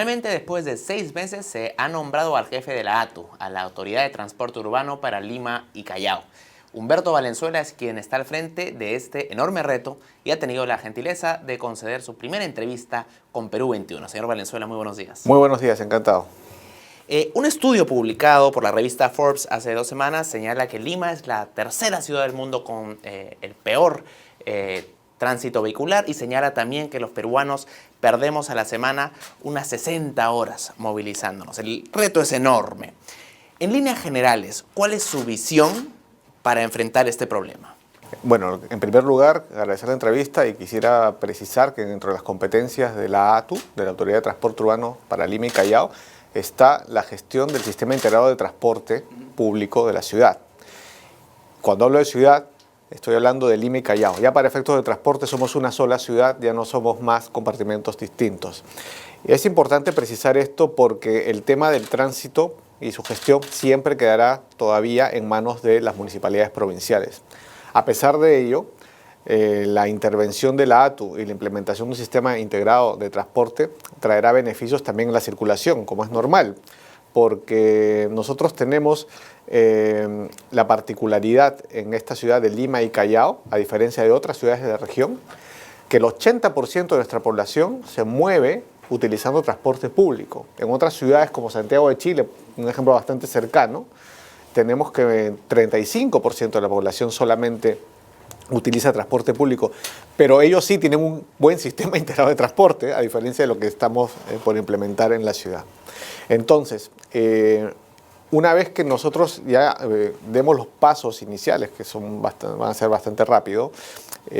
Finalmente, después de 6 meses, se ha nombrado al jefe de la ATU, a la Autoridad de Transporte Urbano para Lima y Callao. Humberto Valenzuela es quien está al frente de este enorme reto y ha tenido la gentileza de conceder su primera entrevista con Perú 21. Señor Valenzuela, muy buenos días. Muy buenos días, encantado. Un estudio publicado por la revista Forbes hace 2 semanas señala que Lima es la tercera ciudad del mundo con el peor tránsito vehicular y señala también que los peruanos perdemos a la semana unas 60 horas movilizándonos. El reto es enorme. En líneas generales, ¿cuál es su visión para enfrentar este problema? Bueno, en primer lugar, agradecer la entrevista y quisiera precisar que dentro de las competencias de la ATU, de la Autoridad de Transporte Urbano para Lima y Callao, está la gestión del sistema integrado de transporte público de la ciudad. Cuando hablo de ciudad, estoy hablando de Lima y Callao. Ya para efectos de transporte somos una sola ciudad, ya no somos más compartimentos distintos. Y es importante precisar esto porque el tema del tránsito y su gestión siempre quedará todavía en manos de las municipalidades provinciales. A pesar de ello, la intervención de la ATU y la implementación de un sistema integrado de transporte traerá beneficios también en la circulación, como es normal, porque nosotros tenemos la particularidad en esta ciudad de Lima y Callao, a diferencia de otras ciudades de la región, que el 80% de nuestra población se mueve utilizando transporte público. En otras ciudades como Santiago de Chile, un ejemplo bastante cercano, tenemos que 35% de la población solamente utiliza transporte público, pero ellos sí tienen un buen sistema integrado de transporte, a diferencia de lo que estamos por implementar en la ciudad. Entonces, una vez que nosotros ya demos los pasos iniciales, que van a ser bastante rápido,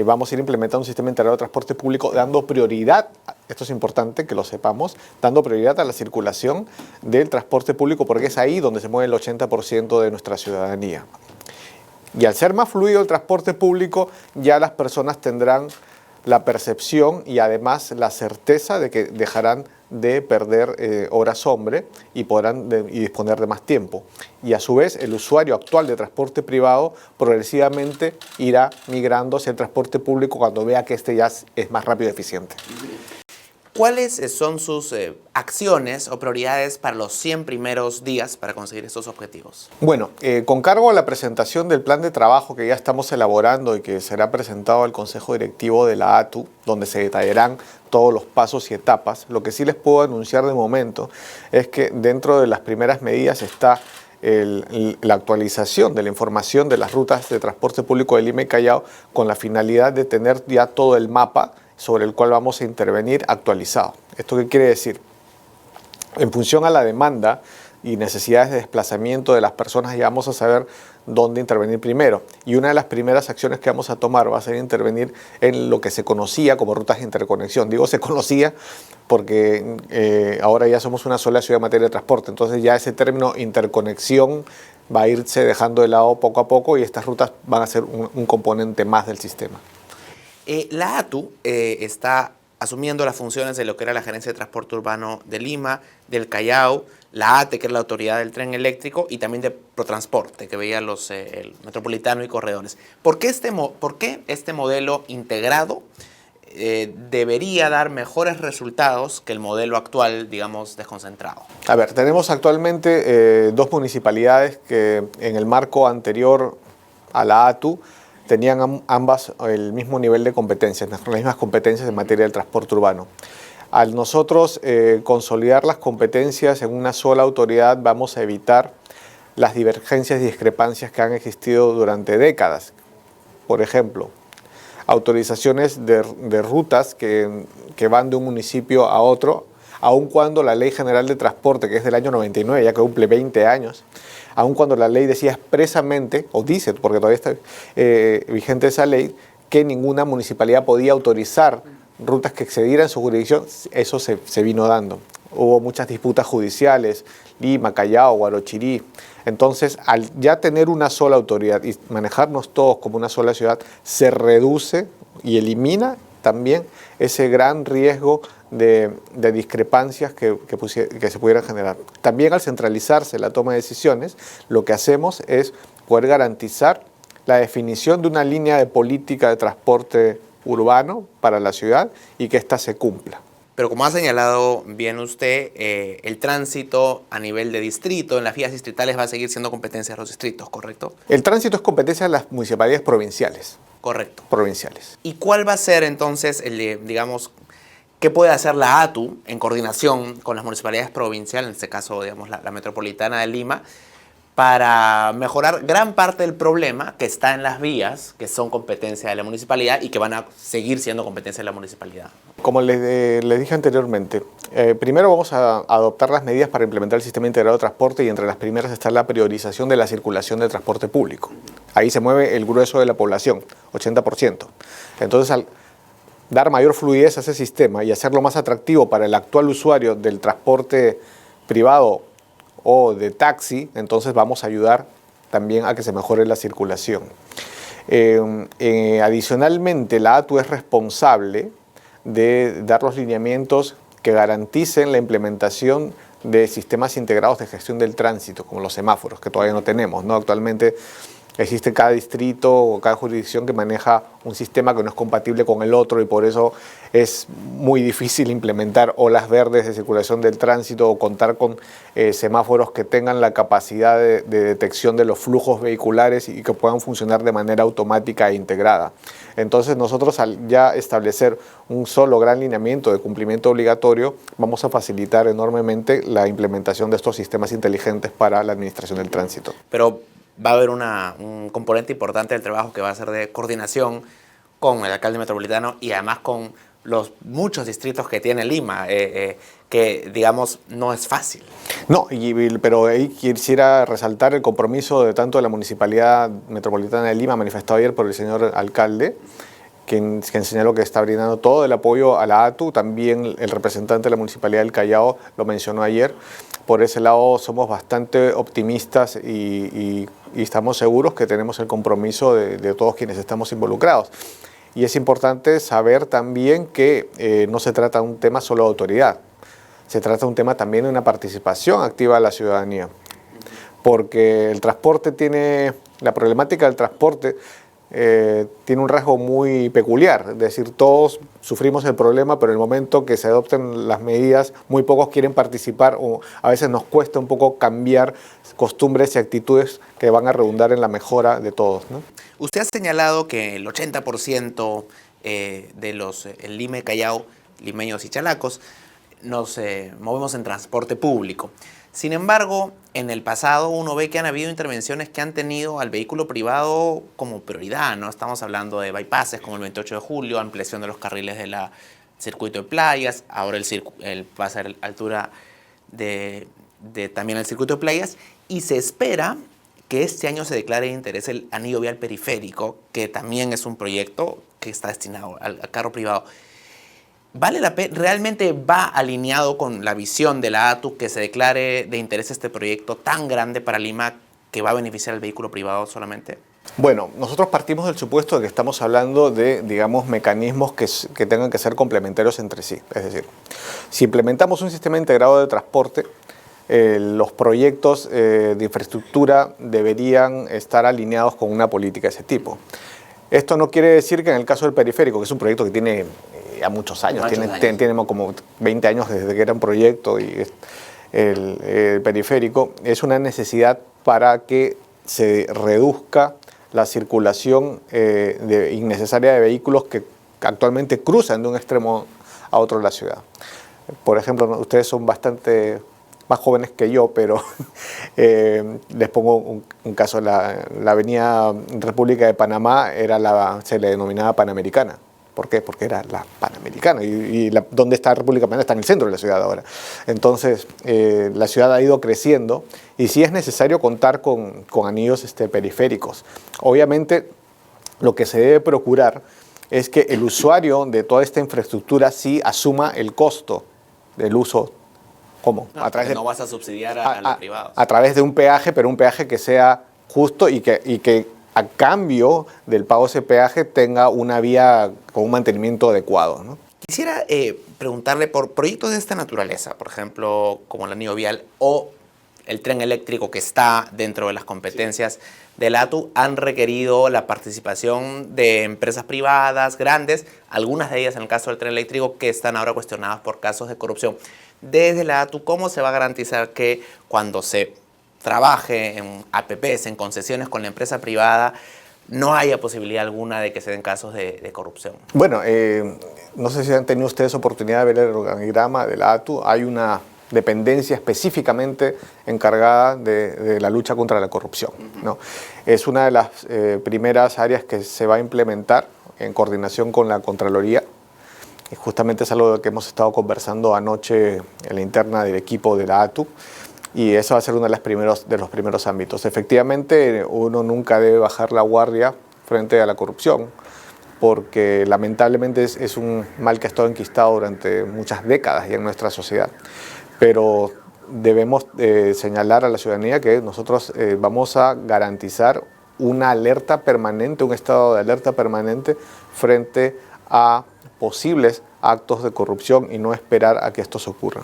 vamos a ir implementando un sistema integrado de transporte público dando prioridad, esto es importante que lo sepamos, dando prioridad a la circulación del transporte público porque es ahí donde se mueve el 80% de nuestra ciudadanía. Y al ser más fluido el transporte público, ya las personas tendrán la percepción y además la certeza de que dejarán de perder horas hombre y podrán disponer de más tiempo. Y a su vez, el usuario actual de transporte privado progresivamente irá migrando hacia el transporte público cuando vea que este ya es más rápido y eficiente. ¿Cuáles son sus acciones o prioridades para los 100 primeros días para conseguir estos objetivos? Bueno, con cargo a la presentación del plan de trabajo que ya estamos elaborando y que será presentado al Consejo Directivo de la ATU, donde se detallarán todos los pasos y etapas, lo que sí les puedo anunciar de momento es que dentro de las primeras medidas está la actualización de la información de las rutas de transporte público de Lima y Callao con la finalidad de tener ya todo el mapa sobre el cual vamos a intervenir actualizado. ¿Esto qué quiere decir? En función a la demanda y necesidades de desplazamiento de las personas, ya vamos a saber dónde intervenir primero. Y una de las primeras acciones que vamos a tomar va a ser intervenir en lo que se conocía como rutas de interconexión. Digo se conocía porque ahora ya somos una sola ciudad en materia de transporte, entonces ya ese término interconexión va a irse dejando de lado poco a poco y estas rutas van a ser un componente más del sistema. La ATU está asumiendo las funciones de lo que era la Gerencia de Transporte Urbano de Lima, del Callao, la ATE, que es la Autoridad del Tren Eléctrico, y también de Protransporte, que veía el Metropolitano y Corredores. ¿Por qué este modelo integrado debería dar mejores resultados que el modelo actual, digamos, desconcentrado? A ver, tenemos actualmente 2 municipalidades que en el marco anterior a la ATU tenían ambas el mismo nivel de competencias, las mismas competencias en materia del transporte urbano. Al nosotros consolidar las competencias en una sola autoridad, vamos a evitar las divergencias y discrepancias que han existido durante décadas. Por ejemplo, autorizaciones de rutas que van de un municipio a otro, aun cuando la Ley General de Transporte, que es del año 99, ya que cumple 20 años, aun cuando la ley decía expresamente, o dice, porque todavía está vigente esa ley, que ninguna municipalidad podía autorizar rutas que excedieran su jurisdicción, eso se vino dando. Hubo muchas disputas judiciales, Lima, Callao, Guarochirí. Entonces, al ya tener una sola autoridad y manejarnos todos como una sola ciudad, se reduce y elimina también ese gran riesgo de discrepancias que se pudieran generar. También al centralizarse la toma de decisiones, lo que hacemos es poder garantizar la definición de una línea de política de transporte urbano para la ciudad y que ésta se cumpla. Pero como ha señalado bien usted, el tránsito a nivel de distrito, en las vías distritales, va a seguir siendo competencia de los distritos, ¿correcto? El tránsito es competencia de las municipalidades provinciales. Correcto. Provinciales. ¿Y cuál va a ser entonces, digamos, qué puede hacer la ATU en coordinación con las municipalidades provinciales, en este caso, digamos, la metropolitana de Lima, para mejorar gran parte del problema que está en las vías, que son competencia de la municipalidad y que van a seguir siendo competencia de la municipalidad? Como les dije anteriormente, primero vamos a adoptar las medidas para implementar el sistema integrado de transporte y entre las primeras está la priorización de la circulación de transporte público. Ahí se mueve el grueso de la población, 80%. Entonces, al dar mayor fluidez a ese sistema y hacerlo más atractivo para el actual usuario del transporte privado o de taxi, entonces vamos a ayudar también a que se mejore la circulación. Adicionalmente, la ATU es responsable de dar los lineamientos que garanticen la implementación de sistemas integrados de gestión del tránsito, como los semáforos, que todavía no tenemos, ¿no? Actualmente existe cada distrito o cada jurisdicción que maneja un sistema que no es compatible con el otro y por eso es muy difícil implementar olas verdes de circulación del tránsito o contar con semáforos que tengan la capacidad de detección de los flujos vehiculares y que puedan funcionar de manera automática e integrada. Entonces nosotros al ya establecer un solo gran lineamiento de cumplimiento obligatorio vamos a facilitar enormemente la implementación de estos sistemas inteligentes para la administración del tránsito. Pero va a haber un componente importante del trabajo que va a ser de coordinación con el alcalde metropolitano y además con los muchos distritos que tiene Lima, que digamos no es fácil. No, pero ahí quisiera resaltar el compromiso de tanto de la Municipalidad Metropolitana de Lima, manifestado ayer por el señor alcalde, quien señaló que está brindando todo el apoyo a la ATU. También el representante de la Municipalidad del Callao lo mencionó ayer. Por ese lado somos bastante optimistas y estamos seguros que tenemos el compromiso de todos quienes estamos involucrados. Y es importante saber también que no se trata de un tema solo de autoridad, se trata de un tema también de una participación activa de la ciudadanía. Porque el transporte la problemática del transporte tiene un rasgo muy peculiar, es decir, todos sufrimos el problema, pero en el momento que se adopten las medidas, muy pocos quieren participar o a veces nos cuesta un poco cambiar costumbres y actitudes que van a redundar en la mejora de todos, ¿no? Usted ha señalado que el 80% de los Lima y Callao, limeños y chalacos, nos movemos en transporte público. Sin embargo, en el pasado uno ve que han habido intervenciones que han tenido al vehículo privado como prioridad, ¿no? Estamos hablando de bypasses como el 28 de julio, ampliación de los carriles del circuito de playas, ahora el pase a la altura de también el circuito de playas, y se espera que este año se declare de interés el anillo vial periférico, que también es un proyecto que está destinado al carro privado. ¿Vale la pena? ¿Realmente va alineado con la visión de la ATU que se declare de interés este proyecto tan grande para Lima que va a beneficiar al vehículo privado solamente? Bueno, nosotros partimos del supuesto de que estamos hablando de, digamos, mecanismos que tengan que ser complementarios entre sí. Es decir, si implementamos un sistema integrado de transporte, los proyectos de infraestructura deberían estar alineados con una política de ese tipo. Esto no quiere decir que en el caso del periférico, que es un proyecto que tiene ya muchos años, tiene como 20 años desde que era un proyecto y el periférico, es una necesidad para que se reduzca la circulación innecesaria de vehículos que actualmente cruzan de un extremo a otro de la ciudad. Por ejemplo, ustedes son bastante más jóvenes que yo, pero les pongo un caso. La avenida República de Panamá se le denominaba Panamericana. ¿Por qué? Porque era la Panamericana. ¿Dónde está República Panamericana? Está en el centro de la ciudad ahora. Entonces, la ciudad ha ido creciendo y sí es necesario contar con anillos periféricos. Obviamente, lo que se debe procurar es que el usuario de toda esta infraestructura sí asuma el costo del uso. ¿Cómo? No vas a subsidiar a los privados. A través de un peaje, pero un peaje que sea justo y que a cambio del pago de ese peaje tenga una vía con un mantenimiento adecuado, ¿no? Quisiera preguntarle por proyectos de esta naturaleza, por ejemplo, como el anillo vial o el tren eléctrico, que está dentro de las competencias de la ATU, han requerido la participación de empresas privadas grandes, algunas de ellas en el caso del tren eléctrico, que están ahora cuestionadas por casos de corrupción. Desde la ATU, ¿cómo se va a garantizar que cuando se trabaje en APPs, en concesiones con la empresa privada, no haya posibilidad alguna de que se den casos de corrupción? Bueno, no sé si han tenido ustedes oportunidad de ver el organigrama de la ATU. Hay una dependencia específicamente encargada de la lucha contra la corrupción, ¿no? Es una de las primeras áreas que se va a implementar en coordinación con la Contraloría. Y justamente es algo de lo que hemos estado conversando anoche en la interna del equipo de la ATU. Y eso va a ser uno de los primeros ámbitos. Efectivamente, uno nunca debe bajar la guardia frente a la corrupción, porque lamentablemente es un mal que ha estado enquistado durante muchas décadas ya en nuestra sociedad. Pero debemos señalar a la ciudadanía que nosotros vamos a garantizar una alerta permanente, un estado de alerta permanente frente a posibles actos de corrupción y no esperar a que estos ocurran.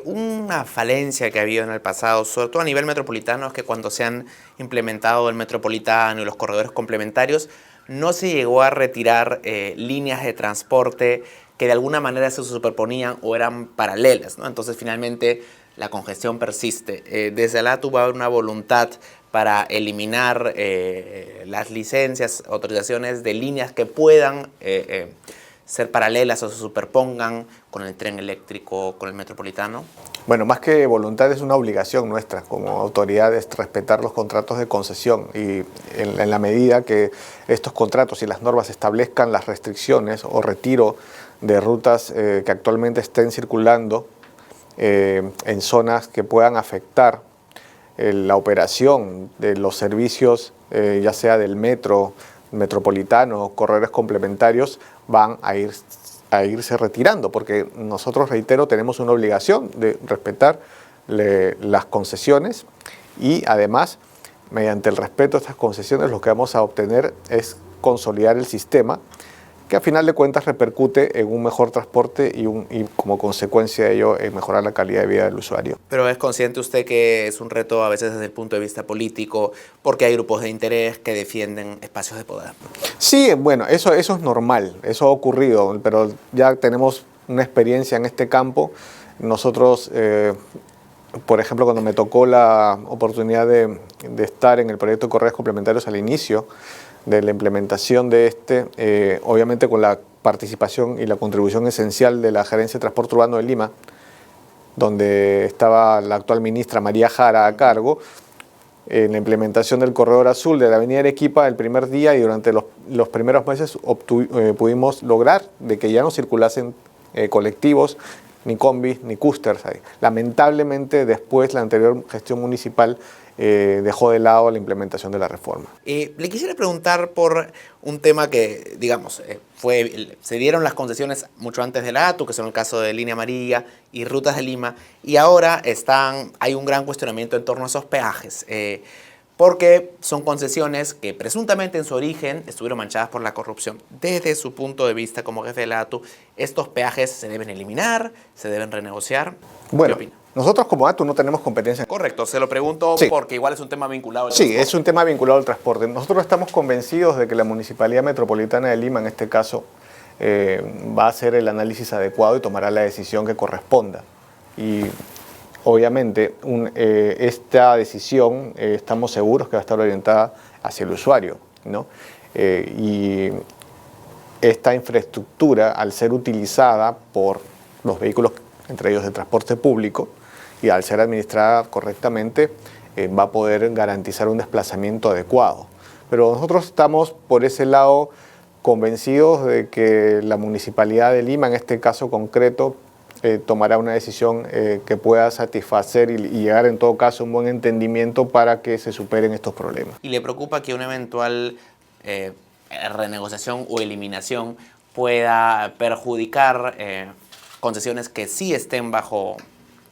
Una falencia que ha habido en el pasado, sobre todo a nivel metropolitano, es que cuando se han implementado el metropolitano y los corredores complementarios, no se llegó a retirar líneas de transporte que de alguna manera se superponían o eran paralelas, ¿no? Entonces finalmente la congestión persiste. Desde la ATU va a haber una voluntad para eliminar las licencias, autorizaciones de líneas que puedan ser paralelas o se superpongan con el tren eléctrico, con el metropolitano. Bueno, más que voluntad, es una obligación nuestra como autoridades respetar los contratos de concesión, y en la medida que estos contratos y las normas establezcan las restricciones o retiro de rutas que actualmente estén circulando en zonas que puedan afectar la operación de los servicios, ya sea del metro, metropolitano, corredores complementarios, van a irse retirando, porque nosotros, reitero, tenemos una obligación de respetar las concesiones, y además, mediante el respeto a estas concesiones, lo que vamos a obtener es consolidar el sistema, que a final de cuentas repercute en un mejor transporte y como consecuencia de ello en mejorar la calidad de vida del usuario. Pero ¿es consciente usted que es un reto a veces desde el punto de vista político, porque hay grupos de interés que defienden espacios de poder? Sí, bueno, eso es normal, eso ha ocurrido, pero ya tenemos una experiencia en este campo. Nosotros, por ejemplo, cuando me tocó la oportunidad de estar en el proyecto de correos complementarios al inicio de la implementación de obviamente con la participación y la contribución esencial de la Gerencia de Transporte Urbano de Lima, donde estaba la actual ministra María Jara a cargo, en la implementación del corredor azul de la avenida Arequipa el primer día, y durante los primeros meses pudimos lograr de que ya no circulasen colectivos, ni combis, ni cústers ahí. Lamentablemente, después la anterior gestión municipal dejó de lado la implementación de la reforma. Le quisiera preguntar por un tema que, digamos, se dieron las concesiones mucho antes de la ATU, que son el caso de Línea Amarilla y Rutas de Lima, y ahora hay un gran cuestionamiento en torno a esos peajes, porque son concesiones que presuntamente en su origen estuvieron manchadas por la corrupción. Desde su punto de vista como jefe de la ATU, ¿estos peajes se deben eliminar, se deben renegociar? Bueno, ¿Qué opina? nosotros como ATU no tenemos competencia. Correcto, se lo pregunto porque igual es un tema vinculado al Sí, transporte. es un tema vinculado al transporte. Nosotros estamos convencidos de que la Municipalidad Metropolitana de Lima, en este caso, va a hacer el análisis adecuado y tomará la decisión que corresponda. Y obviamente esta decisión estamos seguros que va a estar orientada hacia el usuario, ¿no? Y esta infraestructura, al ser utilizada por los vehículos, entre ellos de transporte público, y al ser administrada correctamente, va a poder garantizar un desplazamiento adecuado. Pero nosotros estamos por ese lado convencidos de que la Municipalidad de Lima, en este caso concreto, tomará una decisión que pueda satisfacer y llegar en todo caso a un buen entendimiento para que se superen estos problemas. ¿Y le preocupa que una eventual renegociación o eliminación pueda perjudicar concesiones que sí estén bajo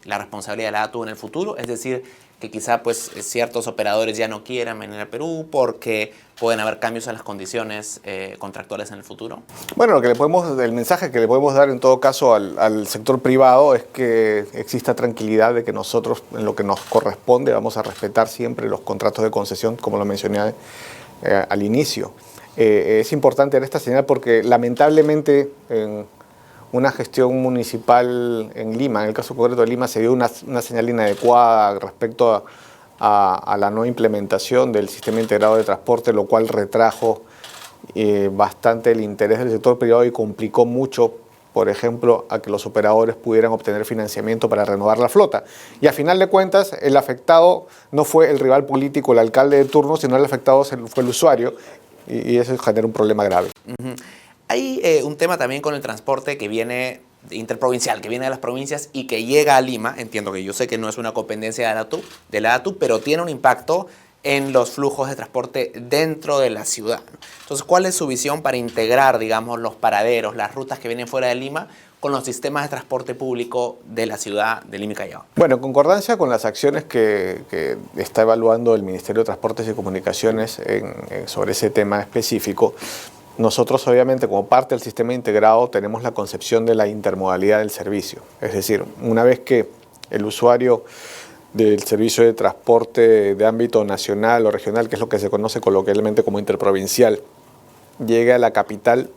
la responsabilidad de la ATU en el futuro? Es decir, que quizá pues ciertos operadores ya no quieran venir a Perú porque pueden haber cambios en las condiciones contractuales en el futuro? Bueno, el mensaje que le podemos dar en todo caso al sector privado es que exista tranquilidad de que nosotros, en lo que nos corresponde, vamos a respetar siempre los contratos de concesión, como lo mencioné al inicio. Es importante dar esta señal porque lamentablemente en una gestión municipal en Lima, en el caso concreto de Lima, se dio una señal inadecuada respecto a la no implementación del sistema integrado de transporte, lo cual retrajo bastante el interés del sector privado y complicó mucho, por ejemplo, a que los operadores pudieran obtener financiamiento para renovar la flota. Y a final de cuentas, el afectado no fue el rival político, el alcalde de turno, sino el afectado fue el usuario, y eso genera un problema grave. Hay un tema también con el transporte que viene interprovincial, que viene de las provincias y que llega a Lima. Entiendo que yo sé que no es una competencia de la ATU, pero tiene un impacto en los flujos de transporte dentro de la ciudad. Entonces, ¿cuál es su visión para integrar, digamos, los paraderos, las rutas que vienen fuera de Lima con los sistemas de transporte público de la ciudad de Lima y Callao? Bueno, en concordancia con las acciones que está evaluando el Ministerio de Transportes y Comunicaciones sobre ese tema específico, nosotros obviamente como parte del sistema integrado tenemos la concepción de la intermodalidad del servicio. Es decir, una vez que el usuario del servicio de transporte de ámbito nacional o regional, que es lo que se conoce coloquialmente como interprovincial, llegue a la capital,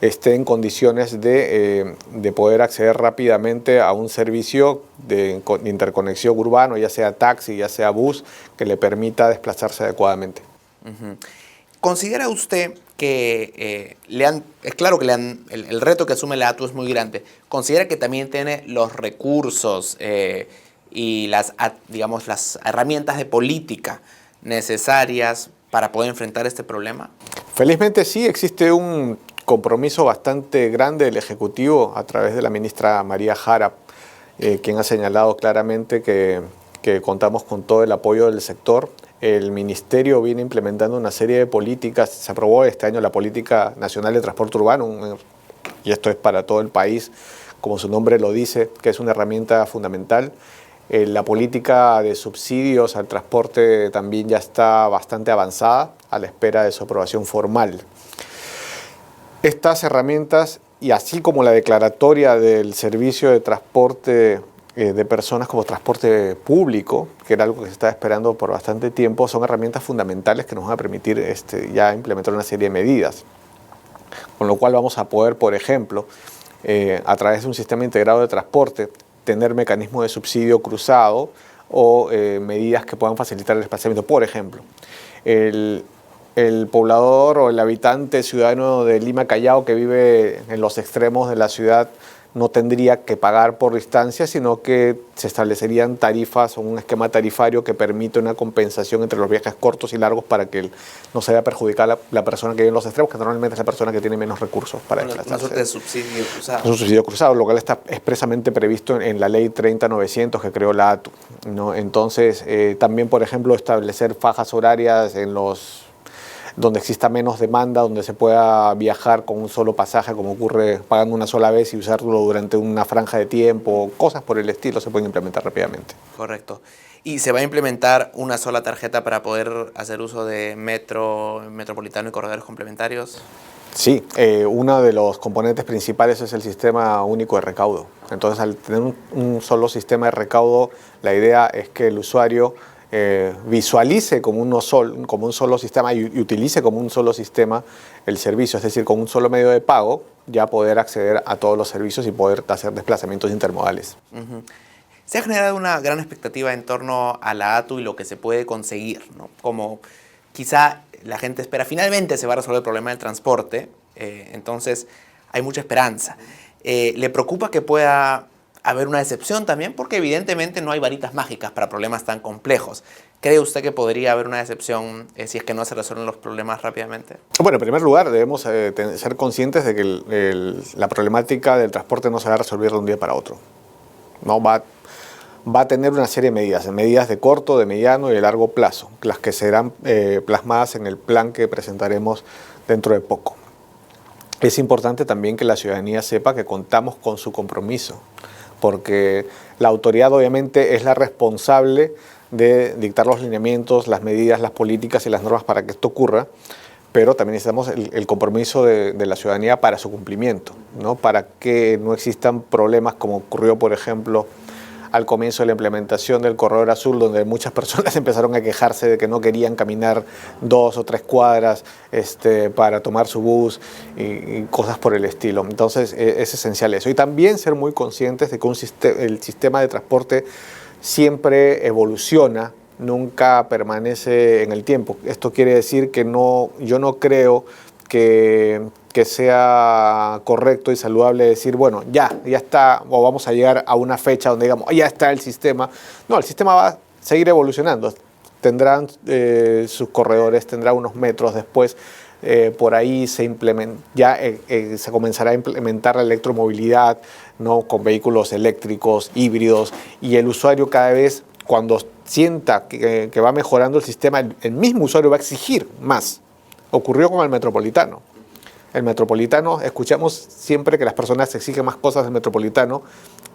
esté en condiciones de poder acceder rápidamente a un servicio de interconexión urbano, ya sea taxi, ya sea bus, que le permita desplazarse adecuadamente. ¿Considera usted que es claro que el reto que asume la ATU es muy grande? ¿Considera que también tiene los recursos y digamos, las herramientas de política necesarias para poder enfrentar este problema? Felizmente sí, existe un compromiso bastante grande del Ejecutivo a través de la ministra María Jara, quien ha señalado claramente que contamos con todo el apoyo del sector. El Ministerio viene implementando una serie de políticas. Se aprobó este año la Política Nacional de Transporte Urbano, y esto es para todo el país, como su nombre lo dice, que es una herramienta fundamental. La política de subsidios al transporte también ya está bastante avanzada, a la espera de su aprobación formal. Estas herramientas, y así como la declaratoria del servicio de transporte de personas como transporte público, que era algo que se estaba esperando por bastante tiempo, son herramientas fundamentales que nos van a permitir ya implementar una serie de medidas. Con lo cual vamos a poder, por ejemplo, a través de un sistema integrado de transporte, tener mecanismos de subsidio cruzado o medidas que puedan facilitar el desplazamiento. Por ejemplo, el poblador o el habitante ciudadano de Lima Callao que vive en los extremos de la ciudad no tendría que pagar por distancia, sino que se establecerían tarifas o un esquema tarifario que permite una compensación entre los viajes cortos y largos para que no se vea perjudicada la persona que vive en los extremos, que normalmente es la persona que tiene menos recursos para desplazarse. Una suerte de subsidio cruzado. Un subsidio cruzado, lo cual está expresamente previsto en la ley 30.900 que creó la ATU, ¿no? Entonces, también, por ejemplo, establecer fajas horarias donde exista menos demanda, donde se pueda viajar con un solo pasaje, como ocurre pagando una sola vez y usarlo durante una franja de tiempo, cosas por el estilo se pueden implementar rápidamente. Correcto. ¿Y se va a implementar una sola tarjeta para poder hacer uso de metro, metropolitano y corredores complementarios? Sí, uno de los componentes principales es el sistema único de recaudo. Entonces, al tener un solo sistema de recaudo, la idea es que el usuario visualice como un solo sistema y utilice como un solo sistema el servicio, es decir, con un solo medio de pago, ya poder acceder a todos los servicios y poder hacer desplazamientos intermodales. Se ha generado una gran expectativa en torno a la ATU y lo que se puede conseguir, ¿no? Como quizá la gente espera, finalmente se va a resolver el problema del transporte, entonces hay mucha esperanza. ¿Le preocupa que pueda haber una decepción también? Porque evidentemente no hay varitas mágicas para problemas tan complejos. ¿Cree usted que podría haber una decepción si es que no se resuelven los problemas rápidamente? Bueno, en primer lugar debemos ser conscientes de que la problemática del transporte no se va a resolver de un día para otro. No va a tener una serie de medidas de corto, de mediano y de largo plazo, las que serán plasmadas en el plan que presentaremos dentro de poco. Es importante también que la ciudadanía sepa que contamos con su compromiso, porque la autoridad obviamente es la responsable de dictar los lineamientos, las medidas, las políticas y las normas para que esto ocurra, pero también necesitamos el compromiso de la ciudadanía para su cumplimiento, ¿no? Para que no existan problemas como ocurrió, por ejemplo, al comienzo de la implementación del Corredor Azul, donde muchas personas empezaron a quejarse de que no querían caminar 2 o 3 cuadras para tomar su bus y cosas por el estilo. Entonces es esencial eso. Y también ser muy conscientes de que el sistema de transporte siempre evoluciona, nunca permanece en el tiempo. Esto quiere decir que yo no creo que sea correcto y saludable decir, bueno, ya está, o vamos a llegar a una fecha donde digamos, ya está el sistema. No, el sistema va a seguir evolucionando. Tendrán sus corredores, tendrá unos metros después. Por ahí se comenzará a implementar la electromovilidad, ¿no? Con vehículos eléctricos, híbridos, y el usuario cada vez, cuando sienta que va mejorando el sistema, el mismo usuario va a exigir más. Ocurrió con el Metropolitano. El Metropolitano, escuchamos siempre que las personas exigen más cosas del Metropolitano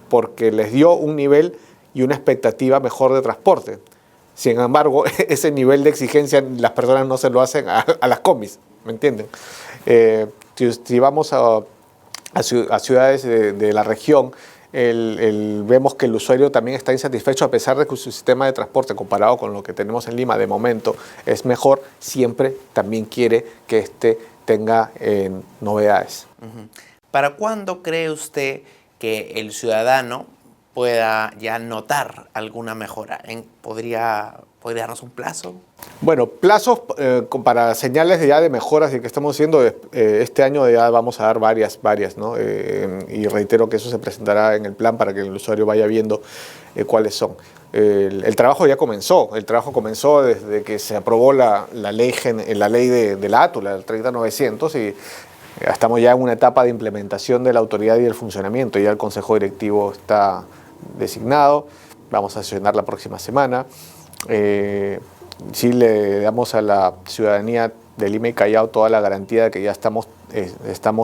porque les dio un nivel y una expectativa mejor de transporte. Sin embargo, ese nivel de exigencia las personas no se lo hacen a las combis, ¿me entienden? Si vamos a ciudades de la región, vemos que el usuario también está insatisfecho a pesar de que su sistema de transporte comparado con lo que tenemos en Lima de momento es mejor, siempre también quiere que tenga novedades. ¿Para cuándo cree usted que el ciudadano pueda ya notar alguna mejora? ¿Podría darnos un plazo? Bueno, plazos para señales ya de mejoras y que estamos haciendo, este año ya vamos a dar varias, ¿no? Y reitero que eso se presentará en el plan para que el usuario vaya viendo cuáles son. El trabajo ya comenzó, desde que se aprobó la ley de la ATU, la 30900, y estamos ya en una etapa de implementación de la autoridad y el funcionamiento. Ya el Consejo Directivo está designado, vamos a sesionar la próxima semana. Sí le damos a la ciudadanía de Lima y Callao toda la garantía de que ya estamos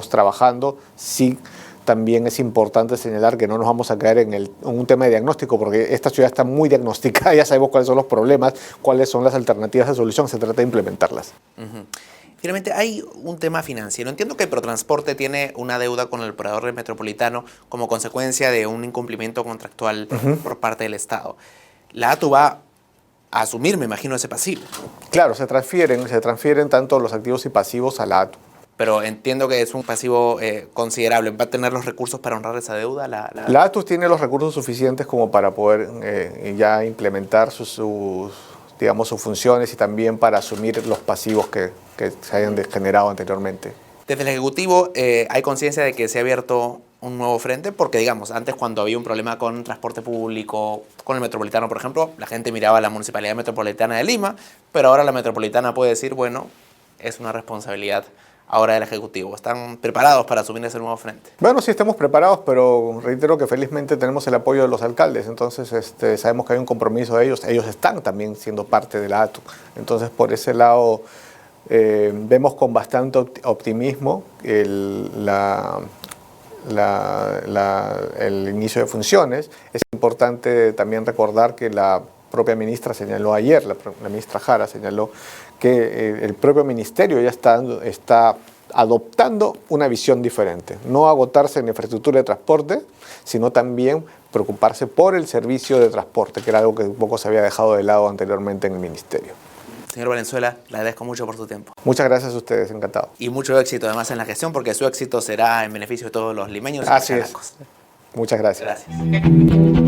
trabajando. Sí, también es importante señalar que no nos vamos a caer en un tema de diagnóstico, porque esta ciudad está muy diagnosticada, ya sabemos cuáles son los problemas, cuáles son las alternativas de solución, se trata de implementarlas. Finalmente, hay un tema financiero. Entiendo que Protransporte tiene una deuda con el operador del Metropolitano como consecuencia de un incumplimiento contractual por parte del Estado. La ATU va a asumir, me imagino, ese pasivo. Claro, se transfieren tanto los activos y pasivos a la ATU. Pero entiendo que es un pasivo considerable. ¿Va a tener los recursos para honrar esa deuda? La ATU tiene los recursos suficientes como para poder ya implementar sus funciones y también para asumir los pasivos que se hayan generado anteriormente. Desde el Ejecutivo hay conciencia de que se ha abierto un nuevo frente, porque digamos, antes cuando había un problema con transporte público, con el Metropolitano, por ejemplo, la gente miraba a la Municipalidad Metropolitana de Lima, pero ahora la Metropolitana puede decir, bueno, es una responsabilidad ahora del Ejecutivo. ¿Están preparados para asumir ese nuevo frente? Bueno, sí estamos preparados, pero reitero que felizmente tenemos el apoyo de los alcaldes, entonces sabemos que hay un compromiso de ellos. Ellos están también siendo parte de la ATU. Entonces, por ese lado, vemos con bastante optimismo el inicio de funciones. Es importante también recordar que la propia ministra señaló ayer, la ministra Jara señaló que el propio ministerio ya está adoptando una visión diferente. No agotarse en infraestructura de transporte, sino también preocuparse por el servicio de transporte, que era algo que un poco se había dejado de lado anteriormente en el ministerio. Señor Valenzuela, le agradezco mucho por su tiempo. Muchas gracias a ustedes, encantado. Y mucho éxito además en la gestión, porque su éxito será en beneficio de todos los limeños y Así es. Muchas gracias. Gracias.